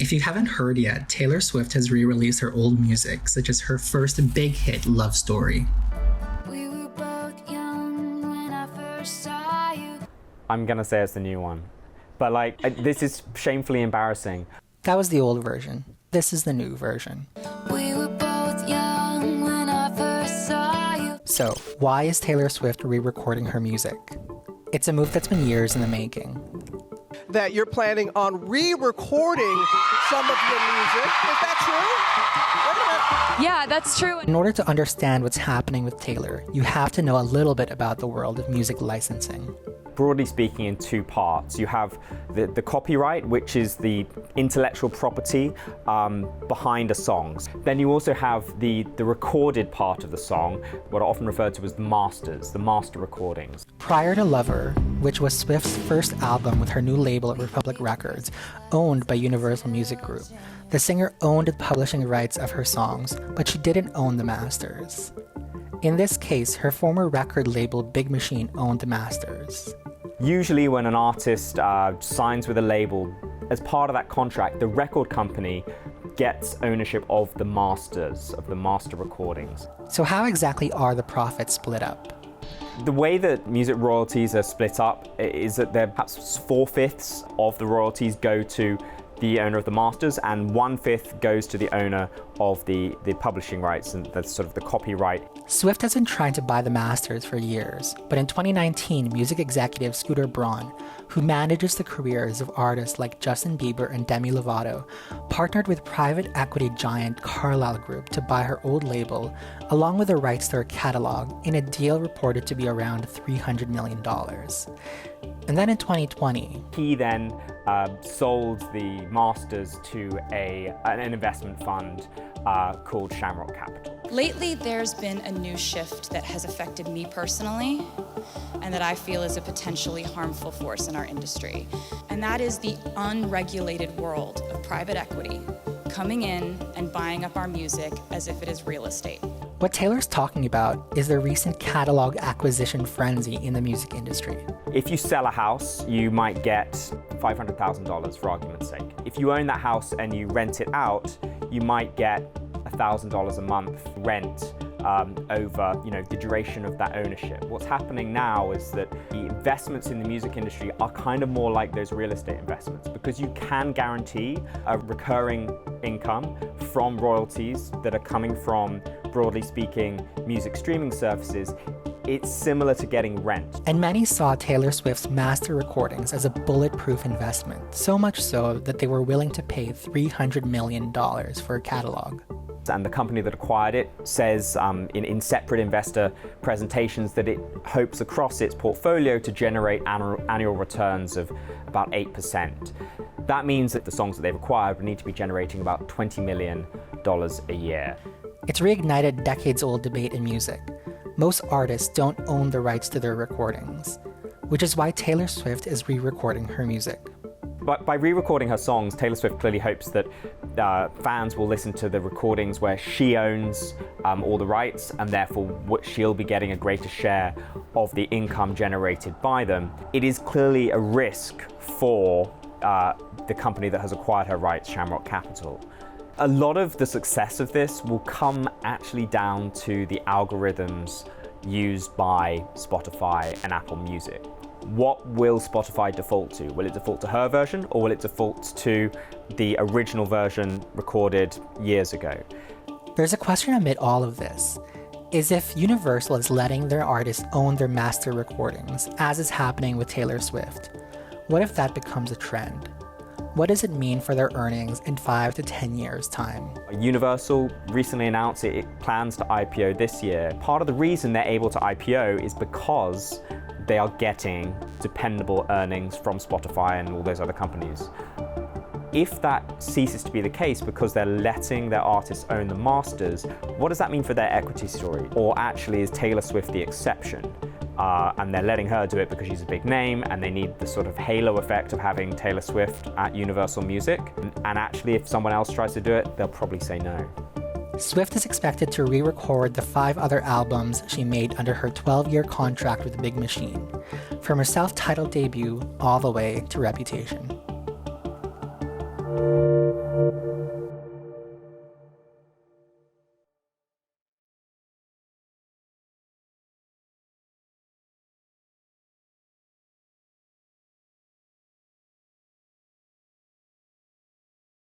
If you haven't heard yet, Taylor Swift has re-released her old music, such as her first big hit, Love Story. We were both young when I first saw you. I'm gonna say it's the new one. But this is shamefully embarrassing. That was the old version. This is the new version. We were both young when I first saw you. So, why is Taylor Swift re-recording her music? It's a move that's been years in the making. That you're planning on re-recording some of your music. Is that true? Wait a minute. Yeah, that's true. In order to understand what's happening with Taylor, you have to know a little bit about the world of music licensing. Broadly speaking, in two parts. You have the copyright, which is the intellectual property behind a song. Then you also have the recorded part of the song, what are often referred to as the masters, the master recordings. Prior to Lover, which was Swift's first album with her new label Republic Records, owned by Universal Music Group, the singer owned the publishing rights of her songs, but she didn't own the masters. In this case, her former record label Big Machine owned the masters. Usually when an artist signs with a label, as part of that contract, the record company gets ownership of the masters, of the master recordings. So how exactly are the profits split up? The way that music royalties are split up is that perhaps 4/5 of the royalties go to the owner of the masters, and 1/5 goes to the owner of the publishing rights and the sort of the copyright. Swift has been trying to buy the masters for years, but in 2019, music executive Scooter Braun, who manages the careers of artists like Justin Bieber and Demi Lovato, partnered with private equity giant Carlyle Group to buy her old label, along with the rights to her catalog, in a deal reported to be around $300 million. And then in 2020, he then sold the masters to an investment fund called Shamrock Capital. Lately, there's been a new shift that has affected me personally and that I feel is a potentially harmful force in our industry. And that is the unregulated world of private equity coming in and buying up our music as if it is real estate. What Taylor's talking about is the recent catalog acquisition frenzy in the music industry. If you sell a house, you might get $500,000 for argument's sake. If you own that house and you rent it out, you might get $1,000 a month rent over the duration of that ownership. What's happening now is that the investments in the music industry are kind of more like those real estate investments, because you can guarantee a recurring income from royalties that are coming from, broadly speaking, music streaming services. It's similar to getting rent. And many saw Taylor Swift's master recordings as a bulletproof investment, so much so that they were willing to pay $300 million for a catalog. And the company that acquired it says in separate investor presentations that it hopes across its portfolio to generate annual returns of about 8%. That means that the songs that they've acquired would need to be generating about $20 million a year. It's reignited decades-old debate in music. Most artists don't own the rights to their recordings, which is why Taylor Swift is re-recording her music. But by re-recording her songs, Taylor Swift clearly hopes that fans will listen to the recordings where she owns all the rights, and therefore she'll be getting a greater share of the income generated by them. It is clearly a risk for the company that has acquired her rights, Shamrock Capital. A lot of the success of this will come actually down to the algorithms used by Spotify and Apple Music. What will Spotify default to? Will it default to her version, or will it default to the original version recorded years ago? There's a question amid all of this, is if Universal is letting their artists own their master recordings, as is happening with Taylor Swift. What if that becomes a trend? What does it mean for their earnings in 5 to 10 years' time? Universal recently announced it plans to IPO this year. Part of the reason they're able to IPO is because they are getting dependable earnings from Spotify and all those other companies. If that ceases to be the case because they're letting their artists own the masters, what does that mean for their equity story? Or actually is Taylor Swift the exception? And they're letting her do it because she's a big name and they need the sort of halo effect of having Taylor Swift at Universal Music. And actually, if someone else tries to do it, they'll probably say no. Swift is expected to re-record the 5 other albums she made under her 12-year contract with Big Machine, from her self-titled debut all the way to Reputation.